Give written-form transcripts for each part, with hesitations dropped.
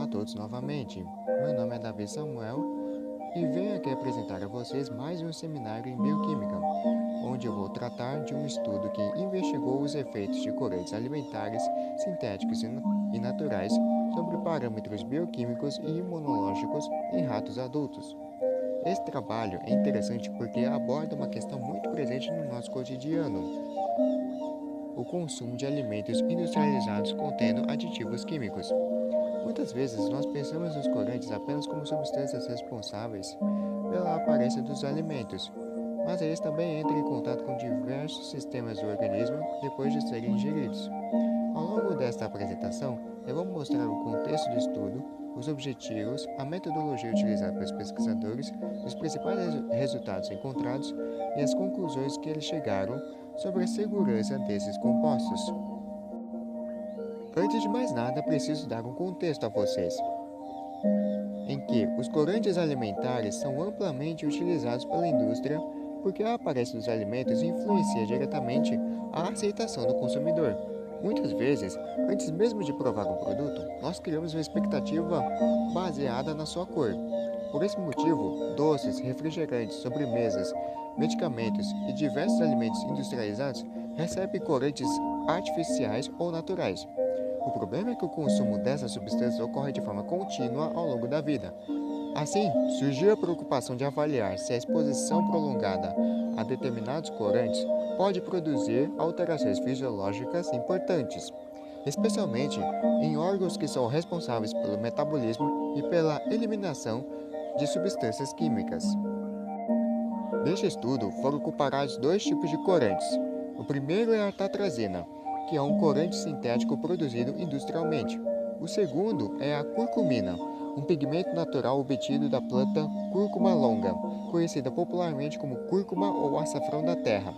a todos novamente. Meu nome é Davi Samuel e venho aqui apresentar a vocês mais um seminário em bioquímica, onde eu vou tratar de um estudo que investigou os efeitos de corantes alimentares, sintéticos e naturais sobre parâmetros bioquímicos e imunológicos em ratos adultos. Esse trabalho é interessante porque aborda uma questão muito presente no nosso cotidiano: o consumo de alimentos industrializados contendo aditivos químicos. Muitas vezes nós pensamos nos corantes apenas como substâncias responsáveis pela aparência dos alimentos, mas eles também entram em contato com diversos sistemas do organismo depois de serem ingeridos. Ao longo desta apresentação, eu vou mostrar o contexto do estudo, os objetivos, a metodologia utilizada pelos pesquisadores, os principais resultados encontrados e as conclusões que eles chegaram sobre a segurança desses compostos. Antes de mais nada, preciso dar um contexto a vocês, em que os corantes alimentares são amplamente utilizados pela indústria porque a aparência dos alimentos influencia diretamente a aceitação do consumidor. Muitas vezes, antes mesmo de provar um produto, nós criamos uma expectativa baseada na sua cor. Por esse motivo, doces, refrigerantes, sobremesas, medicamentos e diversos alimentos industrializados recebem corantes artificiais ou naturais. O problema é que o consumo dessas substâncias ocorre de forma contínua ao longo da vida. Assim, surgiu a preocupação de avaliar se a exposição prolongada a determinados corantes pode produzir alterações fisiológicas importantes, especialmente em órgãos que são responsáveis pelo metabolismo e pela eliminação de substâncias químicas. Neste estudo, foram comparados dois tipos de corantes. O primeiro é a tatrazina, que é um corante sintético produzido industrialmente. O segundo é a curcumina, um pigmento natural obtido da planta Cúrcuma longa, conhecida popularmente como cúrcuma ou açafrão da terra.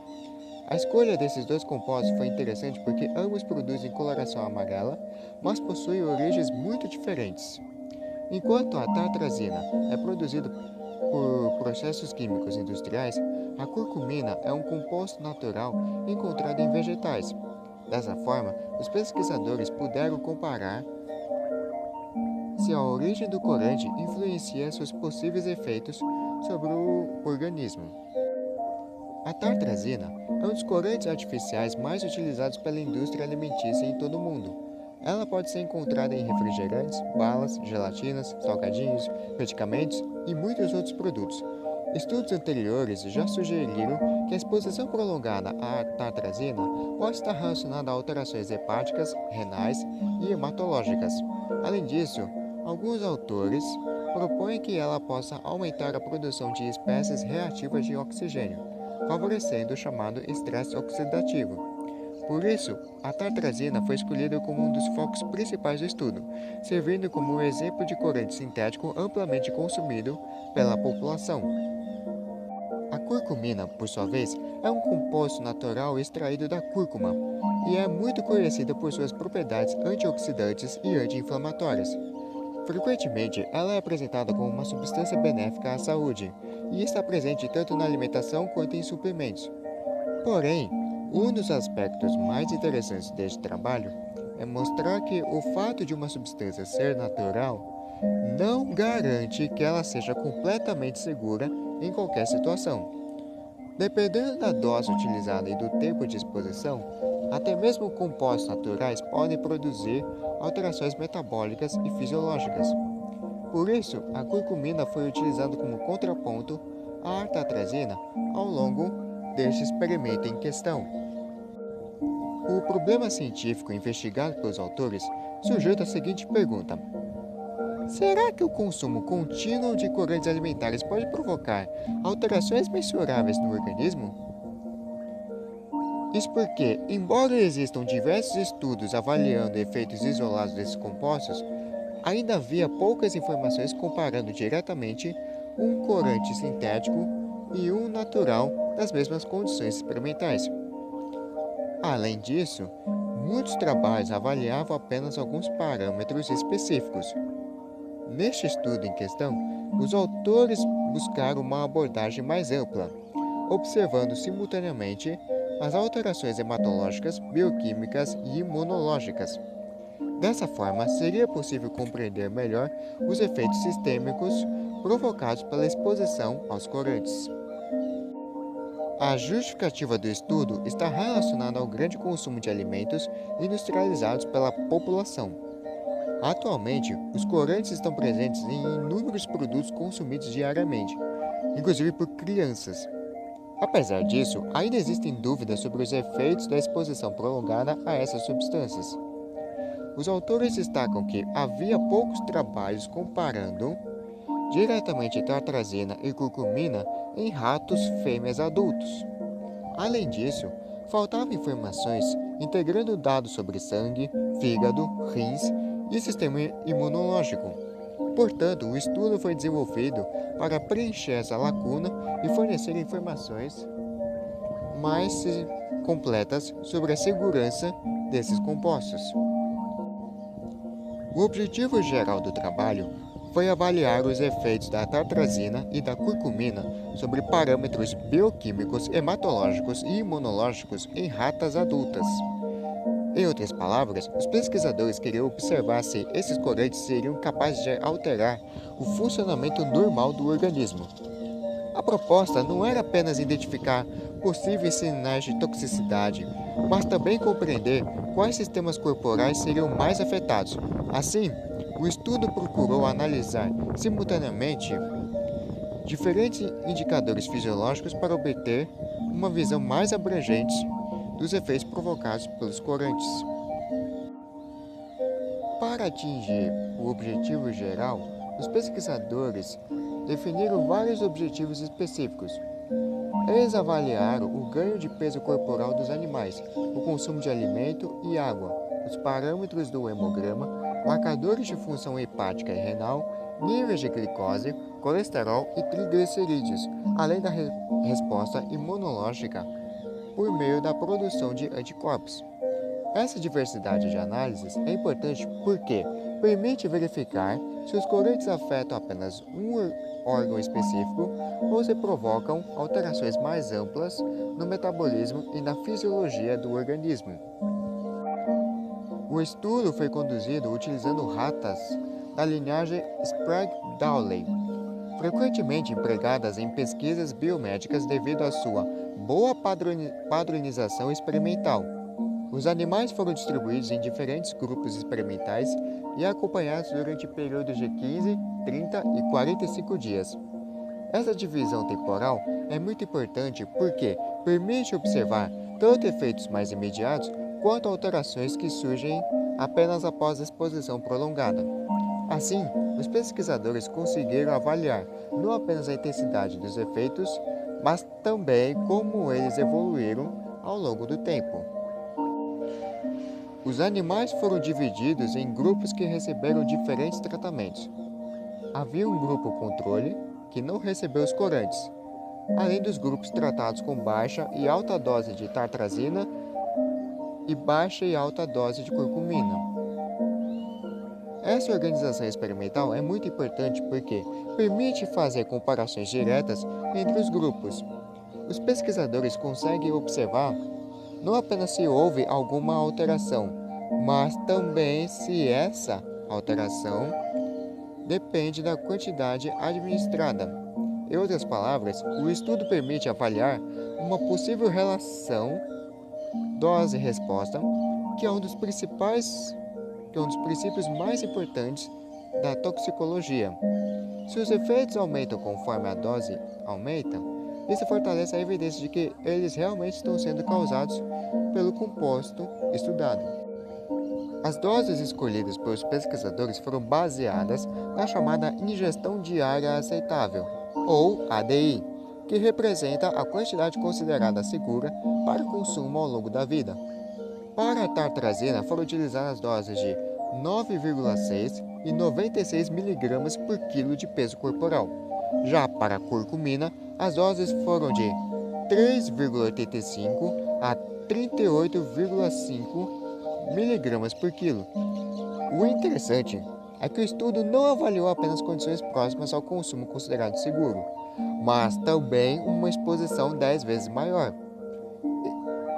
A escolha desses dois compostos foi interessante porque ambos produzem coloração amarela, mas possuem origens muito diferentes. Enquanto a tartrazina é produzida por processos químicos industriais, a curcumina é um composto natural encontrado em vegetais. Dessa forma, os pesquisadores puderam comparar se a origem do corante influencia seus possíveis efeitos sobre o organismo. A tartrazina é um dos corantes artificiais mais utilizados pela indústria alimentícia em todo o mundo. Ela pode ser encontrada em refrigerantes, balas, gelatinas, salgadinhos, medicamentos e muitos outros produtos. Estudos anteriores já sugeriram que a exposição prolongada à tartrazina pode estar relacionada a alterações hepáticas, renais e hematológicas. Além disso, alguns autores propõem que ela possa aumentar a produção de espécies reativas de oxigênio, favorecendo o chamado estresse oxidativo. Por isso, a tartrazina foi escolhida como um dos focos principais do estudo, servindo como um exemplo de corante sintético amplamente consumido pela população. A curcumina, por sua vez, é um composto natural extraído da cúrcuma e é muito conhecida por suas propriedades antioxidantes e anti-inflamatórias. Frequentemente, ela é apresentada como uma substância benéfica à saúde e está presente tanto na alimentação quanto em suplementos. Porém, um dos aspectos mais interessantes deste trabalho é mostrar que o fato de uma substância ser natural não garante que ela seja completamente segura em qualquer situação. Dependendo da dose utilizada e do tempo de exposição, até mesmo compostos naturais podem produzir alterações metabólicas e fisiológicas. Por isso, a curcumina foi utilizada como contraponto à artatrazina ao longo deste experimento em questão. O problema científico investigado pelos autores surgiu da seguinte pergunta: será que o consumo contínuo de corantes alimentares pode provocar alterações mensuráveis no organismo? Isso porque, embora existam diversos estudos avaliando efeitos isolados desses compostos, ainda havia poucas informações comparando diretamente um corante sintético e um natural nas mesmas condições experimentais. Além disso, muitos trabalhos avaliavam apenas alguns parâmetros específicos. Neste estudo em questão, os autores buscaram uma abordagem mais ampla, observando simultaneamente as alterações hematológicas, bioquímicas e imunológicas. Dessa forma, seria possível compreender melhor os efeitos sistêmicos provocados pela exposição aos corantes. A justificativa do estudo está relacionada ao grande consumo de alimentos industrializados pela população. Atualmente, os corantes estão presentes em inúmeros produtos consumidos diariamente, inclusive por crianças. Apesar disso, ainda existem dúvidas sobre os efeitos da exposição prolongada a essas substâncias. Os autores destacam que havia poucos trabalhos comparando diretamente tartrazina e curcumina em ratos fêmeas adultos. Além disso, faltavam informações integrando dados sobre sangue, fígado, rins e sistema imunológico. Portanto, o estudo foi desenvolvido para preencher essa lacuna e fornecer informações mais completas sobre a segurança desses compostos. O objetivo geral do trabalho foi avaliar os efeitos da tartrazina e da curcumina sobre parâmetros bioquímicos, hematológicos e imunológicos em ratas adultas. Em outras palavras, os pesquisadores queriam observar se esses corantes seriam capazes de alterar o funcionamento normal do organismo. A proposta não era apenas identificar possíveis sinais de toxicidade, mas também compreender quais sistemas corporais seriam mais afetados. Assim, o estudo procurou analisar simultaneamente diferentes indicadores fisiológicos para obter uma visão mais abrangente dos efeitos provocados pelos corantes. Para atingir o objetivo geral, os pesquisadores definiram vários objetivos específicos. Eles avaliaram o ganho de peso corporal dos animais, o consumo de alimento e água, os parâmetros do hemograma, marcadores de função hepática e renal, níveis de glicose, colesterol e triglicerídeos, além da resposta imunológica por meio da produção de anticorpos. Essa diversidade de análises é importante porque permite verificar se os corantes afetam apenas um órgão específico ou se provocam alterações mais amplas no metabolismo e na fisiologia do organismo. O estudo foi conduzido utilizando ratas da linhagem Sprague-Dawley, frequentemente empregadas em pesquisas biomédicas devido à sua boa padronização experimental. Os animais foram distribuídos em diferentes grupos experimentais e acompanhados durante períodos de 15, 30 e 45 dias. Essa divisão temporal é muito importante porque permite observar tanto efeitos mais imediatos quanto alterações que surgem apenas após a exposição prolongada. Assim, os pesquisadores conseguiram avaliar não apenas a intensidade dos efeitos, mas também como eles evoluíram ao longo do tempo. Os animais foram divididos em grupos que receberam diferentes tratamentos. Havia um grupo controle, que não recebeu os corantes, além dos grupos tratados com baixa e alta dose de tartrazina e baixa e alta dose de curcumina. Essa organização experimental é muito importante porque permite fazer comparações diretas entre os grupos. Os pesquisadores conseguem observar não apenas se houve alguma alteração, mas também se essa alteração depende da quantidade administrada. Em outras palavras, o estudo permite avaliar uma possível relação dose-resposta, que é um dos princípios mais importantes da toxicologia. Se os efeitos aumentam conforme a dose aumenta, isso fortalece a evidência de que eles realmente estão sendo causados pelo composto estudado. As doses escolhidas pelos pesquisadores foram baseadas na chamada ingestão diária aceitável, ou ADI, que representa a quantidade considerada segura para consumo ao longo da vida. Para a tartrazina foram utilizadas doses de 9,6 e 96 mg por quilo de peso corporal. Já para a curcumina, as doses foram de 3,85 a 38,5 mg por quilo. O interessante é que o estudo não avaliou apenas condições próximas ao consumo considerado seguro, mas também uma exposição 10 vezes maior.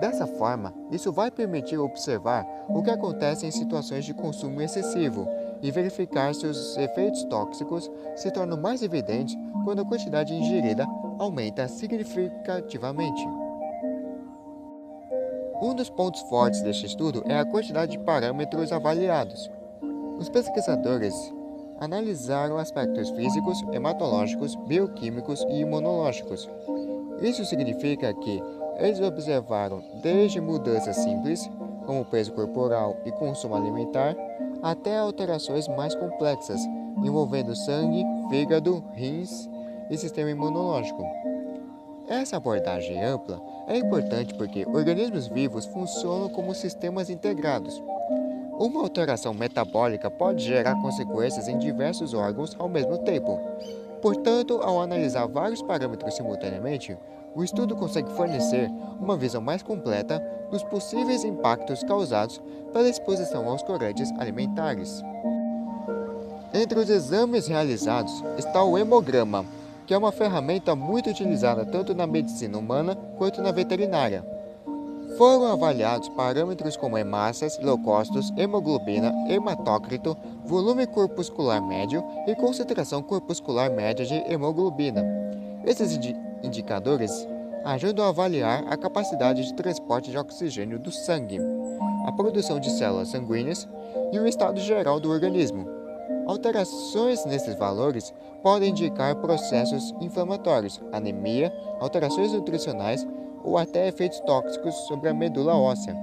Dessa forma, isso vai permitir observar o que acontece em situações de consumo excessivo e verificar se os efeitos tóxicos se tornam mais evidentes quando a quantidade ingerida aumenta significativamente. Um dos pontos fortes deste estudo é a quantidade de parâmetros avaliados. Os pesquisadores analisaram aspectos físicos, hematológicos, bioquímicos e imunológicos. Isso significa que eles observaram desde mudanças simples, como peso corporal e consumo alimentar, até alterações mais complexas, envolvendo sangue, fígado, rins e sistema imunológico. Essa abordagem ampla é importante porque organismos vivos funcionam como sistemas integrados. Uma alteração metabólica pode gerar consequências em diversos órgãos ao mesmo tempo. Portanto, ao analisar vários parâmetros simultaneamente, o estudo consegue fornecer uma visão mais completa dos possíveis impactos causados pela exposição aos corantes alimentares. Entre os exames realizados está o hemograma, que é uma ferramenta muito utilizada tanto na medicina humana quanto na veterinária. Foram avaliados parâmetros como hemácias, leucócitos, hemoglobina, hematócrito, volume corpuscular médio e concentração corpuscular média de hemoglobina. Esses indicadores ajudam a avaliar a capacidade de transporte de oxigênio do sangue, a produção de células sanguíneas e o estado geral do organismo. Alterações nesses valores podem indicar processos inflamatórios, anemia, alterações nutricionais ou até efeitos tóxicos sobre a medula óssea.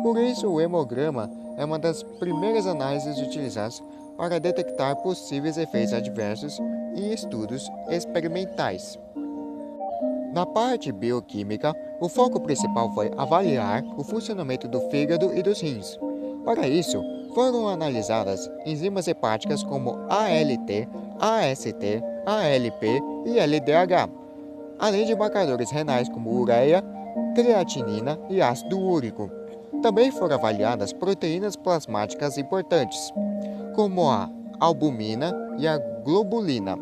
Por isso, o hemograma é uma das primeiras análises utilizadas para detectar possíveis efeitos adversos em estudos experimentais. Na parte bioquímica, o foco principal foi avaliar o funcionamento do fígado e dos rins. Para isso, foram analisadas enzimas hepáticas como ALT, AST, ALP e LDH, além de marcadores renais como ureia, creatinina e ácido úrico. Também foram avaliadas proteínas plasmáticas importantes, como a albumina e a globulina.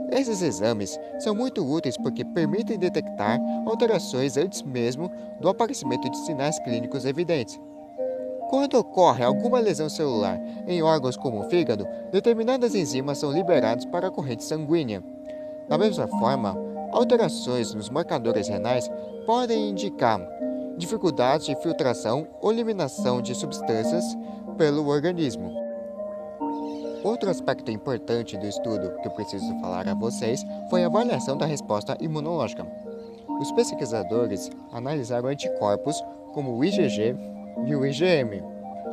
Esses exames são muito úteis porque permitem detectar alterações antes mesmo do aparecimento de sinais clínicos evidentes. Quando ocorre alguma lesão celular em órgãos como o fígado, determinadas enzimas são liberadas para a corrente sanguínea. Da mesma forma, alterações nos marcadores renais podem indicar dificuldades de filtração ou eliminação de substâncias pelo organismo. Outro aspecto importante do estudo que eu preciso falar a vocês foi a avaliação da resposta imunológica. Os pesquisadores analisaram anticorpos como o IgG e o IgM,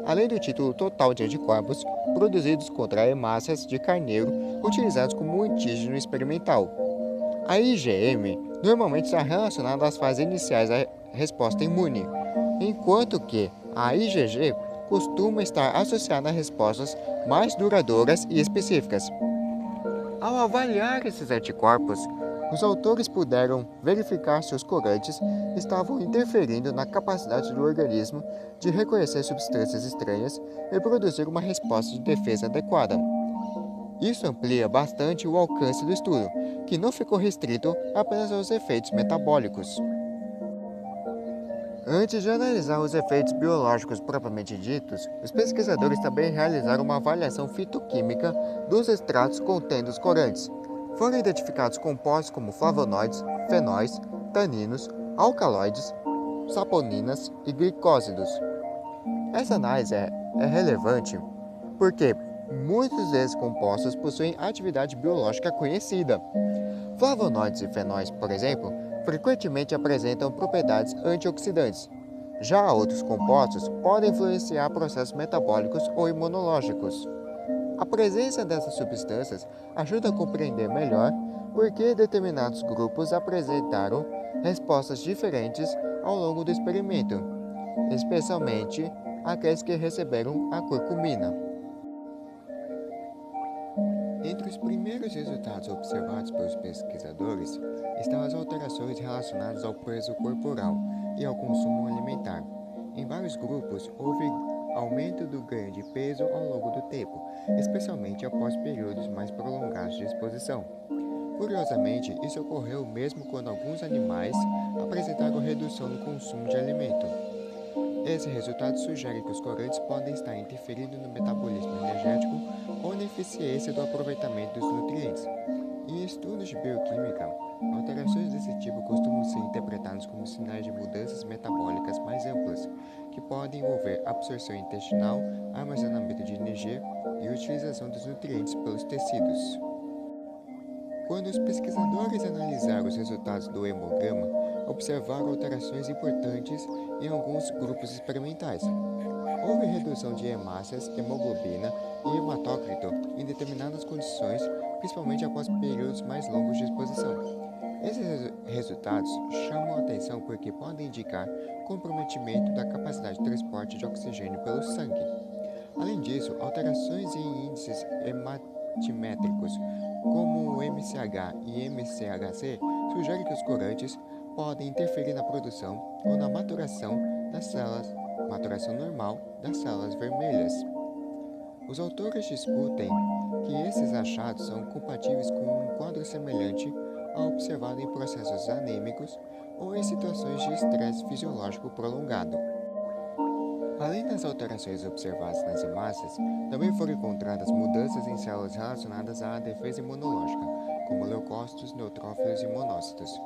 além do título total de anticorpos produzidos contra hemácias de carneiro utilizados como antígeno experimental. A IgM normalmente está relacionada às fases iniciais da resposta imune, enquanto que a IgG costuma estar associada a respostas mais duradouras e específicas. Ao avaliar esses anticorpos, os autores puderam verificar se os corantes estavam interferindo na capacidade do organismo de reconhecer substâncias estranhas e produzir uma resposta de defesa adequada. Isso amplia bastante o alcance do estudo, que não ficou restrito apenas aos efeitos metabólicos. Antes de analisar os efeitos biológicos propriamente ditos, os pesquisadores também realizaram uma avaliação fitoquímica dos extratos contendo os corantes. Foram identificados compostos como flavonoides, fenóis, taninos, alcaloides, saponinas e glicósidos. Essa análise é relevante porque muitos desses compostos possuem atividade biológica conhecida. Flavonoides e fenóis, por exemplo, frequentemente apresentam propriedades antioxidantes. Já outros compostos podem influenciar processos metabólicos ou imunológicos. A presença dessas substâncias ajuda a compreender melhor por que determinados grupos apresentaram respostas diferentes ao longo do experimento, especialmente aqueles que receberam a curcumina. Entre os primeiros resultados observados pelos pesquisadores estão as alterações relacionadas ao peso corporal e ao consumo alimentar. Em vários grupos, houve aumento do ganho de peso ao longo do tempo, especialmente após períodos mais prolongados de exposição. Curiosamente, isso ocorreu mesmo quando alguns animais apresentaram redução no consumo de alimento. Esse resultado sugere que os corantes podem estar interferindo no metabolismo energético ou na eficiência do aproveitamento dos nutrientes. Em estudos de bioquímica, alterações desse tipo costumam ser interpretadas como sinais de mudanças metabólicas mais amplas, que podem envolver absorção intestinal, armazenamento de energia e utilização dos nutrientes pelos tecidos. Quando os pesquisadores analisaram os resultados do hemograma, observaram alterações importantes em alguns grupos experimentais. Houve redução de hemácias, hemoglobina e hematócrito em determinadas condições, principalmente após períodos mais longos de exposição. Esses resultados chamam a atenção porque podem indicar comprometimento da capacidade de transporte de oxigênio pelo sangue. Além disso, alterações em índices hematimétricos, como o MCH e MCHC, sugerem que os corantes podem interferir na produção ou na maturação normal das células vermelhas. Os autores discutem que esses achados são compatíveis com um quadro semelhante ao observado em processos anêmicos ou em situações de estresse fisiológico prolongado. Além das alterações observadas nas hemácias, também foram encontradas mudanças em células relacionadas à defesa imunológica, como leucócitos, neutrófilos e monócitos.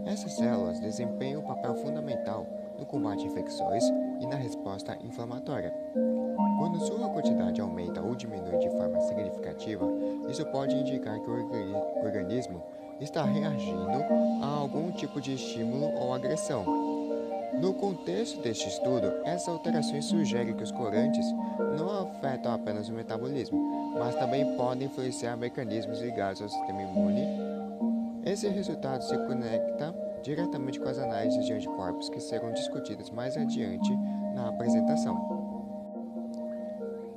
Essas células desempenham um papel fundamental no combate a infecções e na resposta inflamatória. Quando sua quantidade aumenta ou diminui de forma significativa, isso pode indicar que o organismo está reagindo a algum tipo de estímulo ou agressão. No contexto deste estudo, essas alterações sugerem que os corantes não afetam apenas o metabolismo, mas também podem influenciar mecanismos ligados ao sistema imune. Esse resultado se conecta diretamente com as análises de anticorpos que serão discutidas mais adiante na apresentação.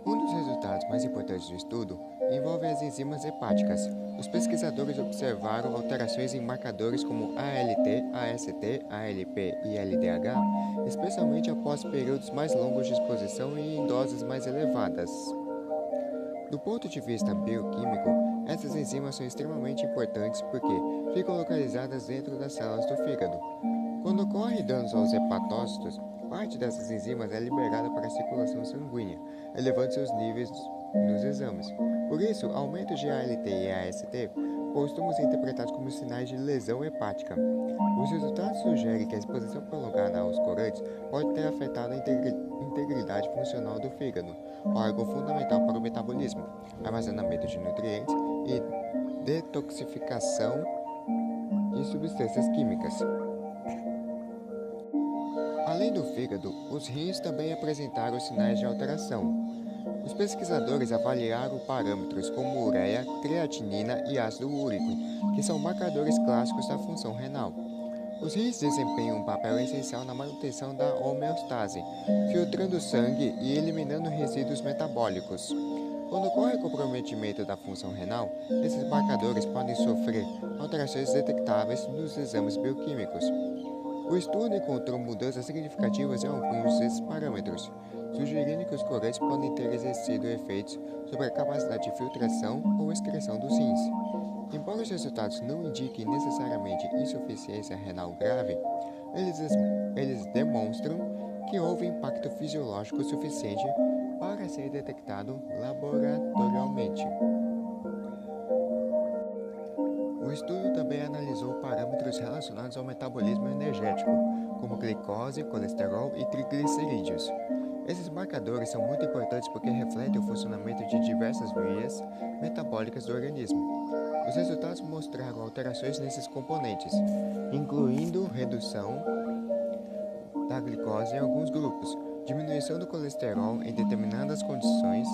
Um dos resultados mais importantes do estudo envolve as enzimas hepáticas. Os pesquisadores observaram alterações em marcadores como ALT, AST, ALP e LDH, especialmente após períodos mais longos de exposição e em doses mais elevadas. Do ponto de vista bioquímico, essas enzimas são extremamente importantes porque ficam localizadas dentro das células do fígado. Quando ocorre danos aos hepatócitos, parte dessas enzimas é liberada para a circulação sanguínea, elevando seus níveis nos exames. Por isso, aumentos de ALT e AST costumam ser interpretados como sinais de lesão hepática. Os resultados sugerem que a exposição prolongada aos corantes pode ter afetado a integridade funcional do fígado, órgão fundamental para o metabolismo, armazenamento de nutrientes e detoxificação de substâncias químicas. Além do fígado, os rins também apresentaram sinais de alteração. Os pesquisadores avaliaram parâmetros como ureia, creatinina e ácido úrico, que são marcadores clássicos da função renal. Os rins desempenham um papel essencial na manutenção da homeostase, filtrando o sangue e eliminando resíduos metabólicos. Quando ocorre comprometimento da função renal, esses marcadores podem sofrer alterações detectáveis nos exames bioquímicos. O estudo encontrou mudanças significativas em alguns desses parâmetros, sugerindo que os corantes podem ter exercido efeitos sobre a capacidade de filtração ou excreção dos rins. Embora os resultados não indiquem necessariamente insuficiência renal grave, eles demonstram que houve impacto fisiológico suficiente para ser detectado laboratorialmente. O estudo também analisou parâmetros relacionados ao metabolismo energético, como glicose, colesterol e triglicerídeos. Esses marcadores são muito importantes porque refletem o funcionamento de diversas vias metabólicas do organismo. Os resultados mostraram alterações nesses componentes, incluindo redução da glicose em alguns grupos, diminuição do colesterol em determinadas condições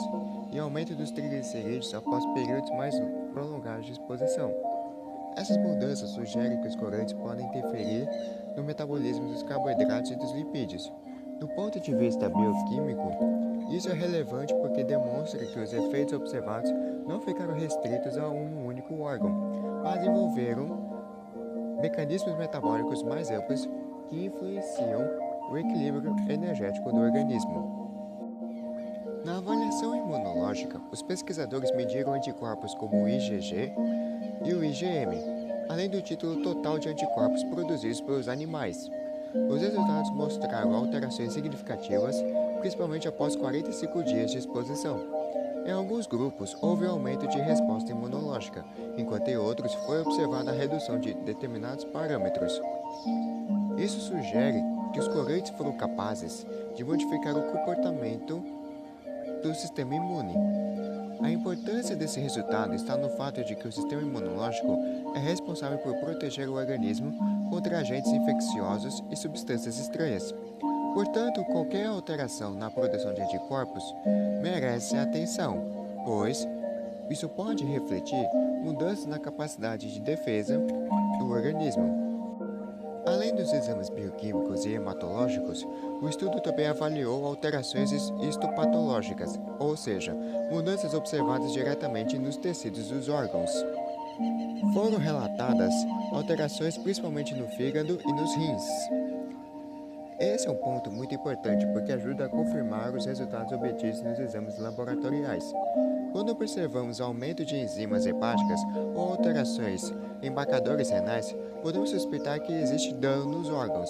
e aumento dos triglicerídeos após períodos mais prolongados de exposição. Essas mudanças sugerem que os corantes podem interferir no metabolismo dos carboidratos e dos lipídios. Do ponto de vista bioquímico, isso é relevante porque demonstra que os efeitos observados não ficaram restritos a um único órgão, mas envolveram mecanismos metabólicos mais amplos que influenciam o equilíbrio energético do organismo. Na avaliação imunológica, os pesquisadores mediram anticorpos como o IgG, e o IgM, além do título total de anticorpos produzidos pelos animais. Os resultados mostraram alterações significativas, principalmente após 45 dias de exposição. Em alguns grupos, houve aumento de resposta imunológica, enquanto em outros foi observada a redução de determinados parâmetros. Isso sugere que os corantes foram capazes de modificar o comportamento do sistema imune. A importância desse resultado está no fato de que o sistema imunológico é responsável por proteger o organismo contra agentes infecciosos e substâncias estranhas. Portanto, qualquer alteração na produção de anticorpos merece atenção, pois isso pode refletir mudanças na capacidade de defesa do organismo. Além dos exames bioquímicos e hematológicos, o estudo também avaliou alterações histopatológicas, ou seja, mudanças observadas diretamente nos tecidos dos órgãos. Foram relatadas alterações principalmente no fígado e nos rins. Esse é um ponto muito importante porque ajuda a confirmar os resultados obtidos nos exames laboratoriais. Quando observamos aumento de enzimas hepáticas ou alterações em marcadores renais, podemos suspeitar que existe dano nos órgãos.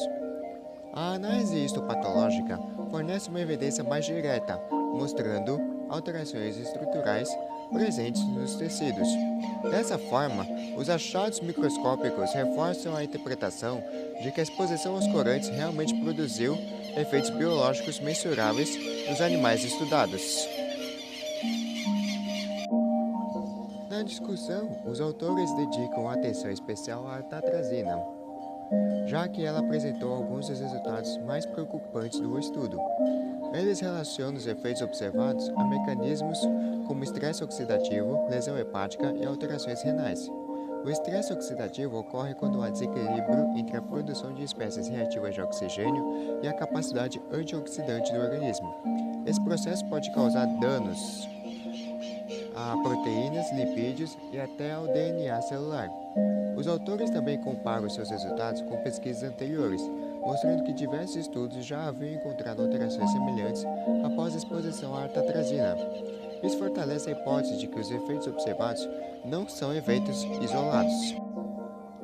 A análise histopatológica fornece uma evidência mais direta, mostrando alterações estruturais presentes nos tecidos. Dessa forma, os achados microscópicos reforçam a interpretação de que a exposição aos corantes realmente produziu efeitos biológicos mensuráveis nos animais estudados. Na discussão, os autores dedicam atenção especial à atrazina, já que ela apresentou alguns dos resultados mais preocupantes do estudo. Eles relacionam os efeitos observados a mecanismos como estresse oxidativo, lesão hepática e alterações renais. O estresse oxidativo ocorre quando há desequilíbrio entre a produção de espécies reativas de oxigênio e a capacidade antioxidante do organismo. Esse processo pode causar danos a proteínas, lipídios e até ao DNA celular. Os autores também comparam seus resultados com pesquisas anteriores, mostrando que diversos estudos já haviam encontrado alterações semelhantes após a exposição à atrazina. Isso fortalece a hipótese de que os efeitos observados não são eventos isolados.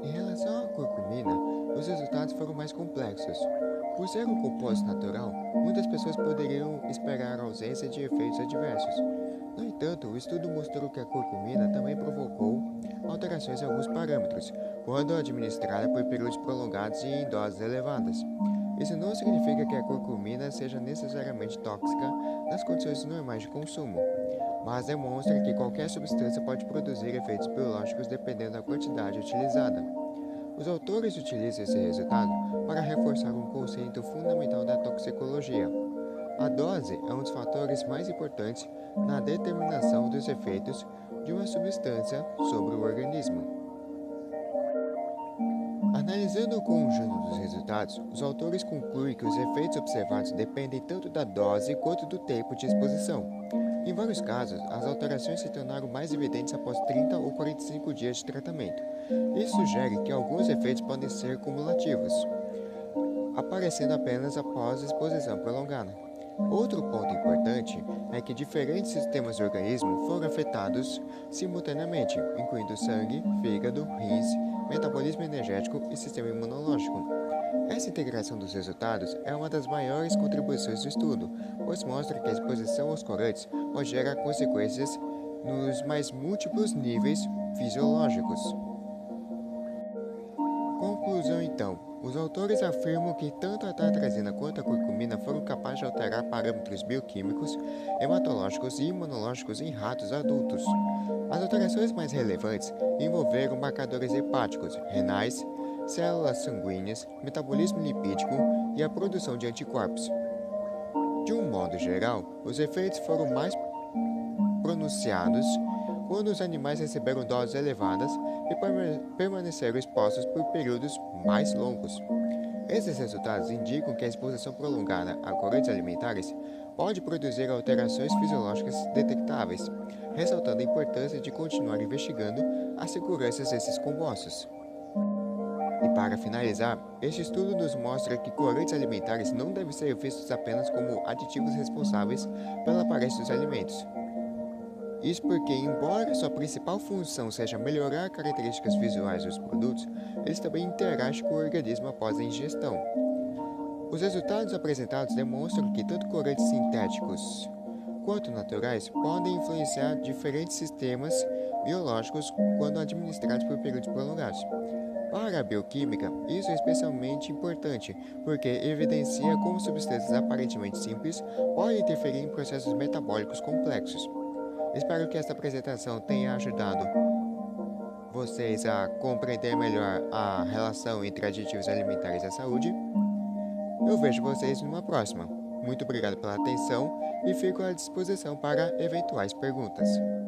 Em relação à curcumina, os resultados foram mais complexos. Por ser um composto natural, muitas pessoas poderiam esperar a ausência de efeitos adversos. No entanto, o estudo mostrou que a curcumina também provocou alterações em alguns parâmetros, quando administrada por períodos prolongados e em doses elevadas. Isso não significa que a curcumina seja necessariamente tóxica nas condições normais de consumo, mas demonstra que qualquer substância pode produzir efeitos biológicos dependendo da quantidade utilizada. Os autores utilizam esse resultado para reforçar um conceito fundamental da toxicologia. A dose é um dos fatores mais importantes na determinação dos efeitos de uma substância sobre o organismo. Analisando o conjunto dos resultados, os autores concluem que os efeitos observados dependem tanto da dose quanto do tempo de exposição. Em vários casos, as alterações se tornaram mais evidentes após 30 ou 45 dias de tratamento. Isso sugere que alguns efeitos podem ser cumulativos, aparecendo apenas após a exposição prolongada. Outro ponto importante é que diferentes sistemas do organismo foram afetados simultaneamente, incluindo sangue, fígado, rins, metabolismo energético e sistema imunológico. Essa integração dos resultados é uma das maiores contribuições do estudo, pois mostra que a exposição aos corantes pode gerar consequências nos mais múltiplos níveis fisiológicos. Conclusão então, os autores afirmam que tanto a tartrazina quanto a curcumina foram capazes de alterar parâmetros bioquímicos, hematológicos e imunológicos em ratos adultos. As alterações mais relevantes envolveram marcadores hepáticos, renais, células sanguíneas, metabolismo lipídico e a produção de anticorpos. De um modo geral, os efeitos foram mais pronunciados quando os animais receberam doses elevadas e permaneceram expostos por períodos mais longos. Esses resultados indicam que a exposição prolongada a corantes alimentares pode produzir alterações fisiológicas detectáveis, ressaltando a importância de continuar investigando a segurança desses compostos. E para finalizar, este estudo nos mostra que corantes alimentares não devem ser vistos apenas como aditivos responsáveis pela aparência dos alimentos. Isso porque, embora sua principal função seja melhorar características visuais dos produtos, eles também interagem com o organismo após a ingestão. Os resultados apresentados demonstram que tanto corantes sintéticos quanto naturais podem influenciar diferentes sistemas biológicos quando administrados por períodos prolongados. Para a bioquímica, isso é especialmente importante, porque evidencia como substâncias aparentemente simples podem interferir em processos metabólicos complexos. Espero que esta apresentação tenha ajudado vocês a compreender melhor a relação entre aditivos alimentares e a saúde. Eu vejo vocês numa próxima. Muito obrigado pela atenção e fico à disposição para eventuais perguntas.